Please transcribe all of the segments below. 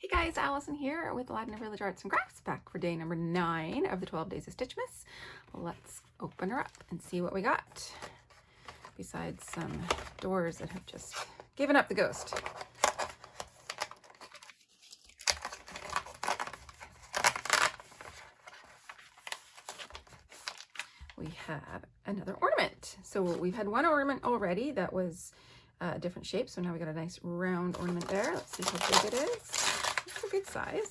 Hey guys, Alison here with Lavender Village Arts and Crafts, back for day number 9 of the 12 Days of Stitchmas. Let's open her up and see what we got, besides some doors that have just given up the ghost. We have another ornament. So we've had one ornament already that was a different shape, so now we got a nice round ornament there. Let's see how big it is. It's a good size.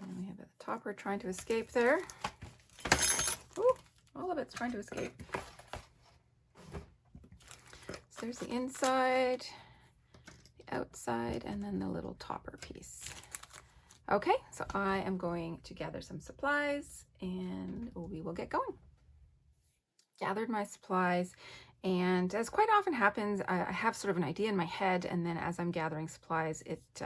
And we have a topper trying to escape there. Ooh, all of it's trying to escape. So there's the inside, the outside, and then the little topper piece. Okay, so I am going to gather some supplies and we will get going. Gathered my supplies, and as quite often happens, I have sort of an idea in my head, and then as I'm gathering supplies, it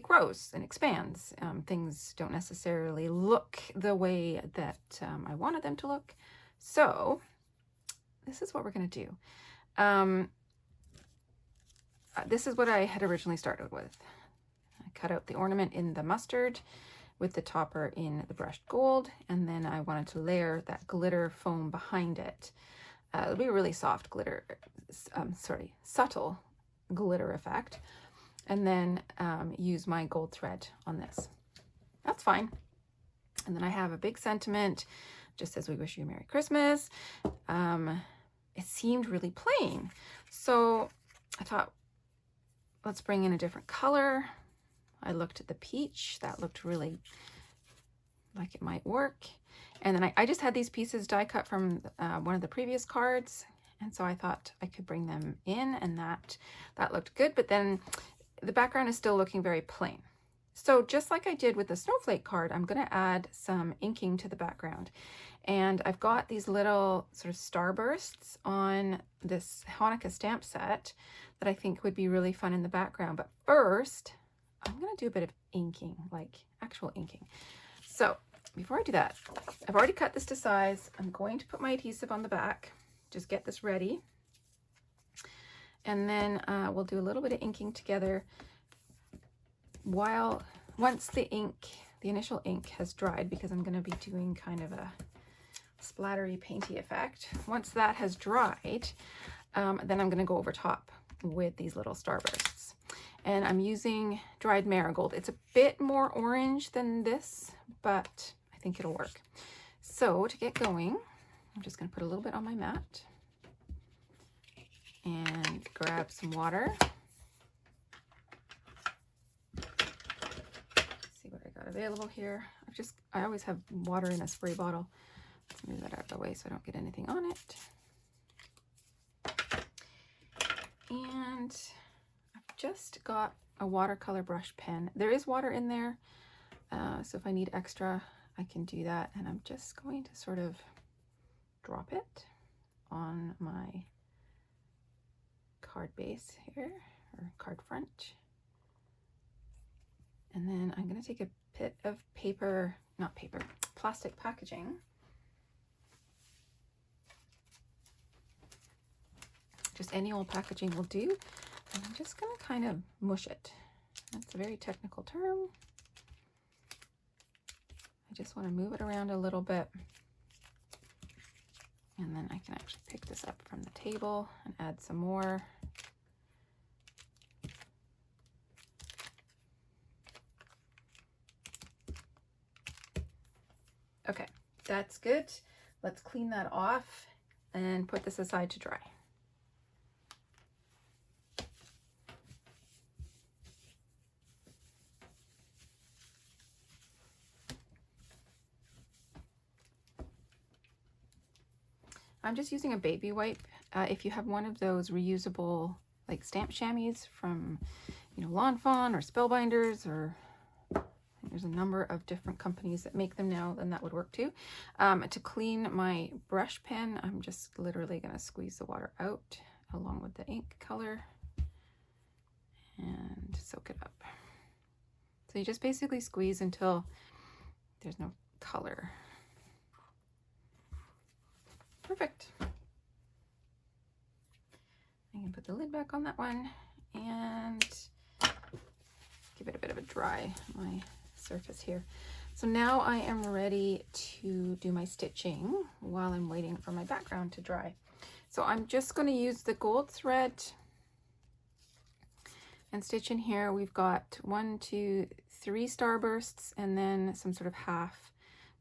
grows and expands. Things don't necessarily look the way that I wanted them to look. So this is what we're going to do. This is what I had originally started with. I cut out the ornament in the mustard with the topper in the brushed gold, and then I wanted to layer that glitter foam behind it. It'll be a really soft glitter, subtle glitter effect, and then use my gold thread on this. That's fine. And then I have a big sentiment, just as we wish you a Merry Christmas. It seemed really plain, so I thought, let's bring in a different color. I looked at the peach. That looked really like it might work. And then I just had these pieces die cut from one of the previous cards. And so I thought I could bring them in, and that looked good. But then the background is still looking very plain. So just like I did with the snowflake card, I'm going to add some inking to the background. And I've got these little sort of starbursts on this Hanukkah stamp set that I think would be really fun in the background. But first, I'm going to do a bit of inking, like actual inking. So before I do that, I've already cut this to size. I'm going to put my adhesive on the back, just get this ready. And then we'll do a little bit of inking together once the initial ink has dried, because I'm going to be doing kind of a splattery painty effect. Once that has dried, then I'm going to go over top with these little starbursts. And I'm using dried marigold. It's a bit more orange than this, but I think it'll work. So to get going, I'm just going to put a little bit on my mat and grab some water. See what I got available here. I always have water in a spray bottle. Let's move that out of the way so I don't get anything on it. And I've just got a watercolor brush pen. There is water in there, so if I need extra, I can do that. And I'm just going to sort of drop it on my card base here, or card front. And then I'm going to take a bit of plastic packaging. Just any old packaging will do. And I'm just going to kind of mush it. That's a very technical term. I just want to move it around a little bit. And then I can actually pick this up from the table and add some more. Okay, that's good. Let's clean that off and put this aside to dry. I'm just using a baby wipe. If you have one of those reusable like stamp chamois from, Lawn Fawn or Spellbinders, or there's a number of different companies that make them now, then that would work too. To clean my brush pen, I'm just literally going to squeeze the water out along with the ink color and soak it up. So you just basically squeeze until there's no color. Perfect. I can put the lid back on that one and give it a bit of a dry, my surface here. So now I am ready to do my stitching while I'm waiting for my background to dry. So I'm just going to use the gold thread and stitch in here. We've got 1, 2, 3 starbursts and then some sort of half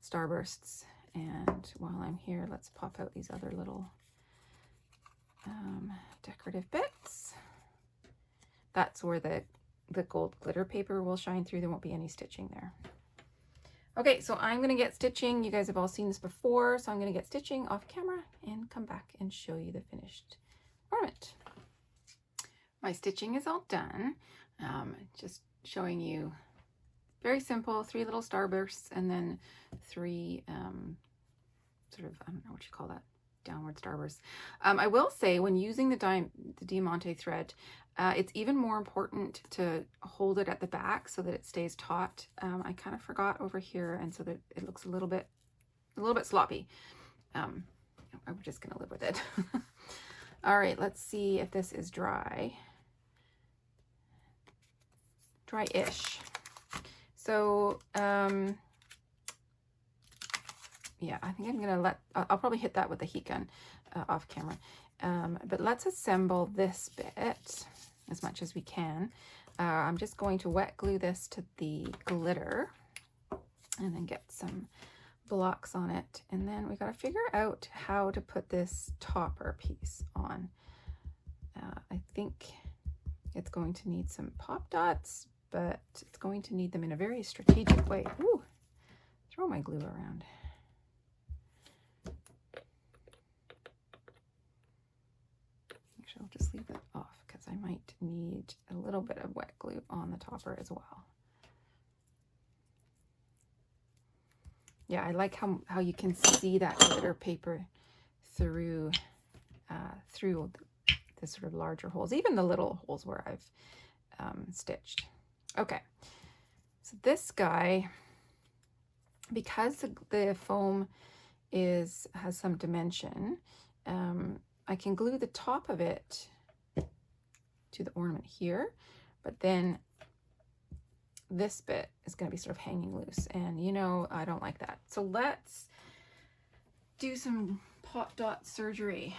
starbursts. And while I'm here, let's pop out these other little decorative bits. That's where the gold glitter paper will shine through. There won't be any stitching there. Okay, so I'm going to get stitching. You guys have all seen this before, so I'm going to get stitching off camera and come back and show you the finished ornament. My stitching is all done. Just showing you very simple 3 little starbursts and then 3 sort of, I don't know what you call that, downward starbursts. I will say when using the Diamante thread, it's even more important to hold it at the back so that it stays taut. I kind of forgot over here, and so that it looks a little bit sloppy. I'm just gonna live with it. All right, let's see if this is dry. Dry-ish. So yeah, I think I'm gonna I'll probably hit that with the heat gun off camera. But let's assemble this bit as much as we can. I'm just going to wet glue this to the glitter and then get some blocks on it. And then we got to figure out how to put this topper piece on. I think it's going to need some pop dots, but it's going to need them in a very strategic way. Ooh, throw my glue around. Actually, I'll just leave that off because I might need a little bit of wet glue on the topper as well. Yeah, I like how you can see that glitter paper through the sort of larger holes, even the little holes where I've stitched. Okay, so this guy, because the foam has some dimension, I can glue the top of it to the ornament here, but then this bit is going to be sort of hanging loose, and you know I don't like that. So let's do some pop dot surgery.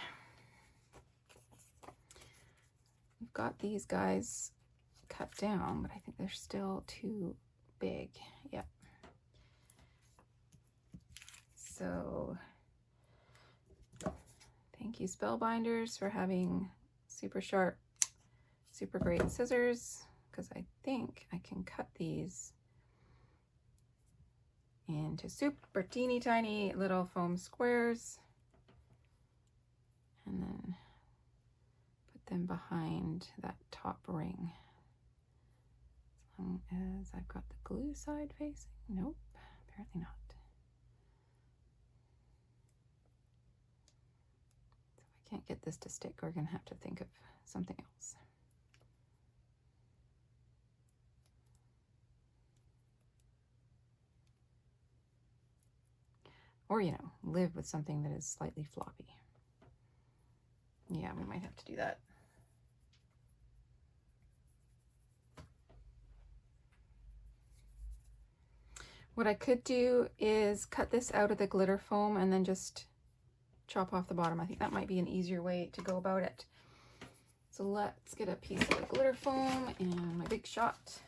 We've got these guys cut down, but I think they're still too big. Yep. So thank you, Spellbinders, for having super sharp, super great scissors, because I think I can cut these into super teeny tiny little foam squares and then put them behind that top ring. As long as I've got the glue side facing. Nope, apparently not. So if I can't get this to stick, we're going to have to think of something else. Or, you know, live with something that is slightly floppy. Yeah, we might have to do that. What I could do is cut this out of the glitter foam and then just chop off the bottom. I think that might be an easier way to go about it. So let's get a piece of the glitter foam and my big shot.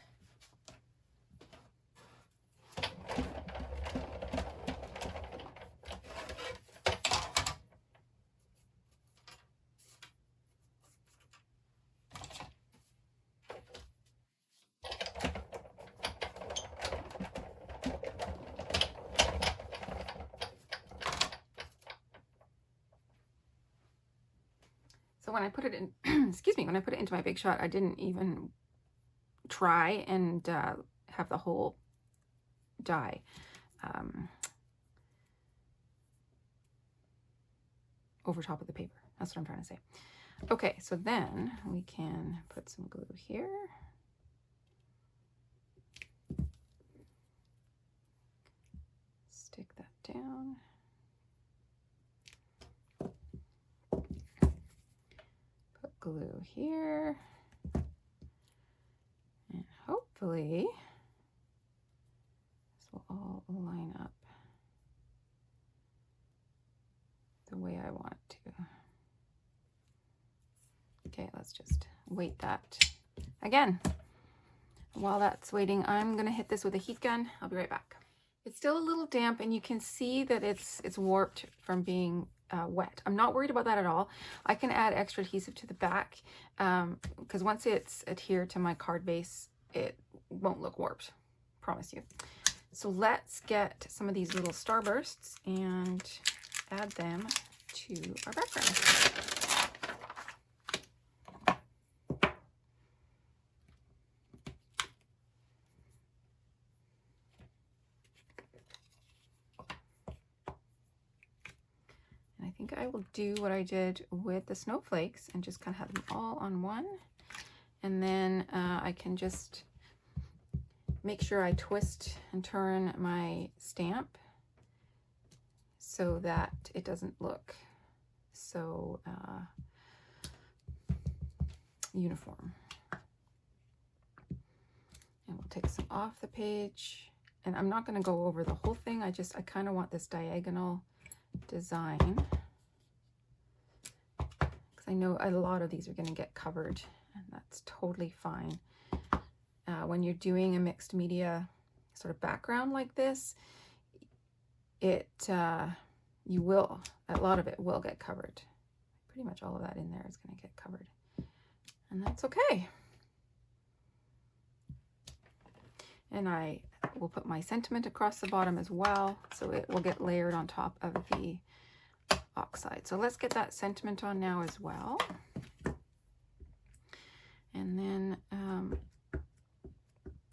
So when I put it in, excuse me, when I put it into my big shot, I didn't even try and have the whole die. Over top of the paper. That's what I'm trying to say. Okay, so then we can put some glue here. Stick that down. glue here. And hopefully this will all line up the way I want it to. Okay, let's just wait that. Again, while that's waiting, I'm gonna hit this with a heat gun. I'll be right back. It's still a little damp and you can see that it's warped from being wet. I'm not worried about that at all. I can add extra adhesive to the back because once it's adhered to my card base, it won't look warped, promise you. So let's get some of these little starbursts and add them to our background. I will do what I did with the snowflakes and just kind of have them all on one, and then I can just make sure I twist and turn my stamp so that it doesn't look so uniform. And we'll take some off the page, and I'm not going to go over the whole thing. I kind of want this diagonal design. I know a lot of these are going to get covered, and that's totally fine. When you're doing a mixed media sort of background like this, a lot of it will get covered. Pretty much all of that in there is going to get covered, and that's okay. And I will put my sentiment across the bottom as well, so it will get layered on top of the oxide. So let's get that sentiment on now as well. And then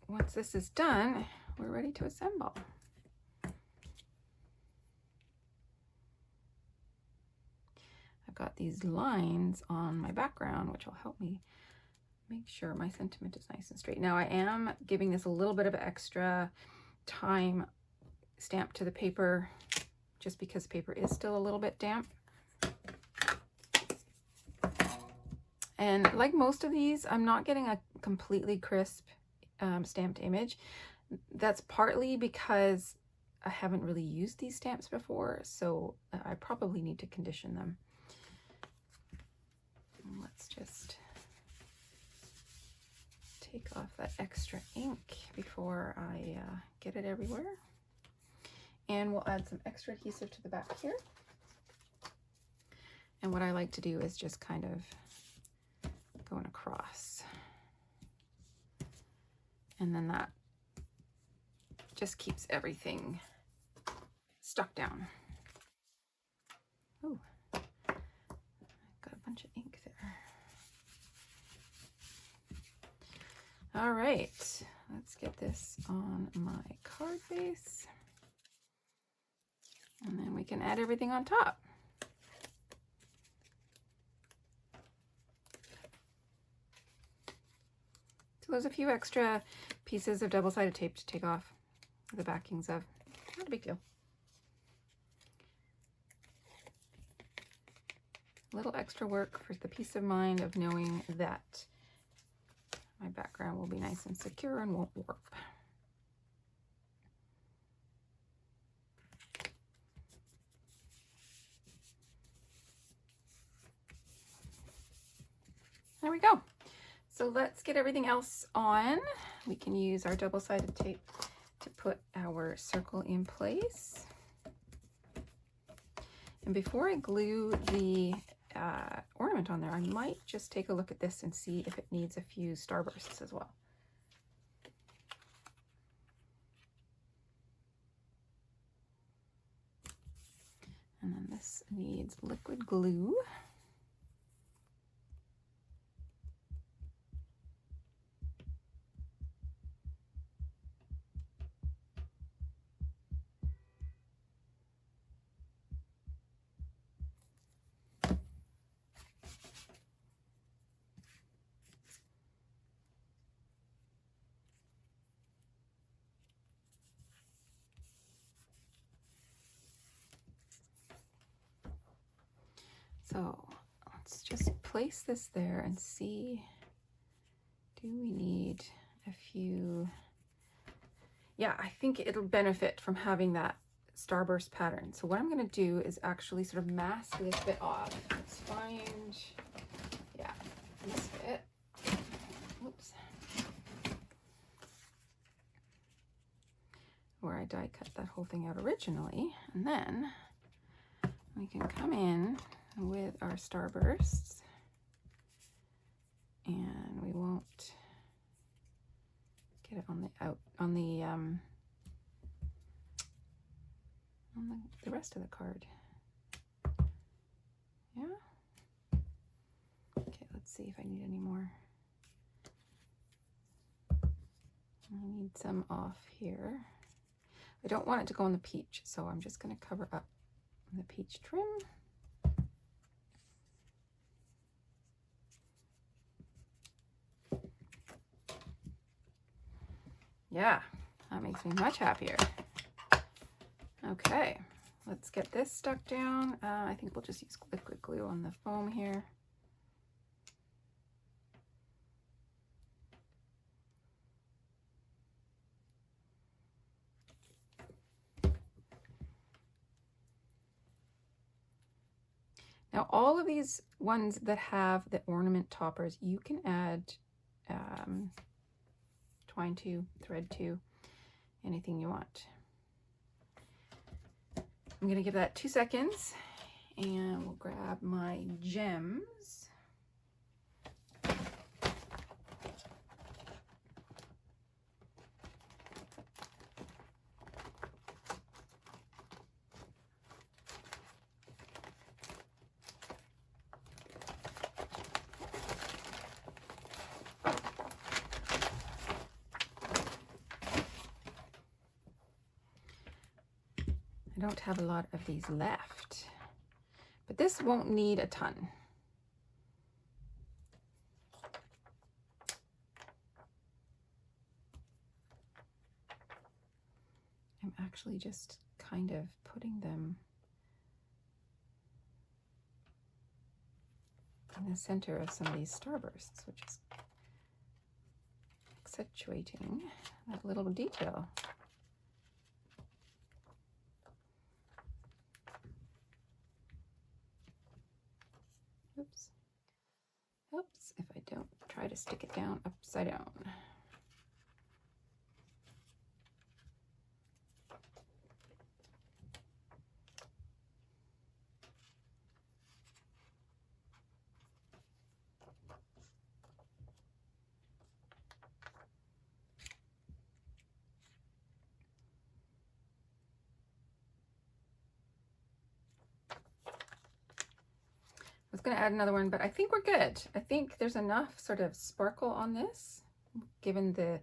once this is done, we're ready to assemble. I've got these lines on my background, which will help me make sure my sentiment is nice and straight. Now I am giving this a little bit of extra time stamped to the paper, just because paper is still a little bit damp. And like most of these, I'm not getting a completely crisp stamped image. That's partly because I haven't really used these stamps before, so I probably need to condition them. Let's just take off that extra ink before I get it everywhere. And we'll add some extra adhesive to the back here. And what I like to do is just kind of going across. And then that just keeps everything stuck down. Oh, got a bunch of ink there. All right, let's get this on my card base. And then we can add everything on top. So there's a few extra pieces of double-sided tape to take off the backings of. Not a big deal. A little extra work for the peace of mind of knowing that my background will be nice and secure and won't warp. There we go. So let's get everything else on. We can use our double-sided tape to put our circle in place. And before I glue the ornament on there, I might just take a look at this and see if it needs a few starbursts as well. And then this needs liquid glue. So let's just place this there and see, do we need a few? Yeah, I think it'll benefit from having that starburst pattern. So what I'm going to do is actually sort of mask this bit off. Let's find, yeah, this bit. Oops. Where I die cut that whole thing out originally. And then we can come in with our starbursts, and we won't get it on the rest of the card. Yeah. Okay, let's see if I need any more. I need some off here. I don't want it to go on the peach, so I'm just going to cover up the peach trim. Yeah, that makes me much happier. Okay, let's get this stuck down. I think we'll just use liquid glue on the foam here. Now, all of these ones that have the ornament toppers, you can add twine to, thread to, anything you want. I'm going to give that 2 seconds, and we'll grab my gems. I don't have a lot of these left, but this won't need a ton. I'm actually just kind of putting them in the center of some of these starbursts, which is accentuating that little detail. Oops. Oops, if I don't try to stick it down upside down. I was going to add another one, but I think we're good. I think there's enough sort of sparkle on this, given the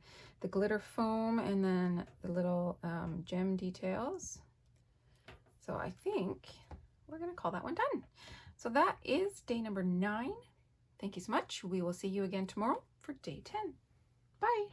glitter foam and then the little gem details. So I think we're going to call that one done. So that is day number 9. Thank you so much. We will see you again tomorrow for day 10. Bye.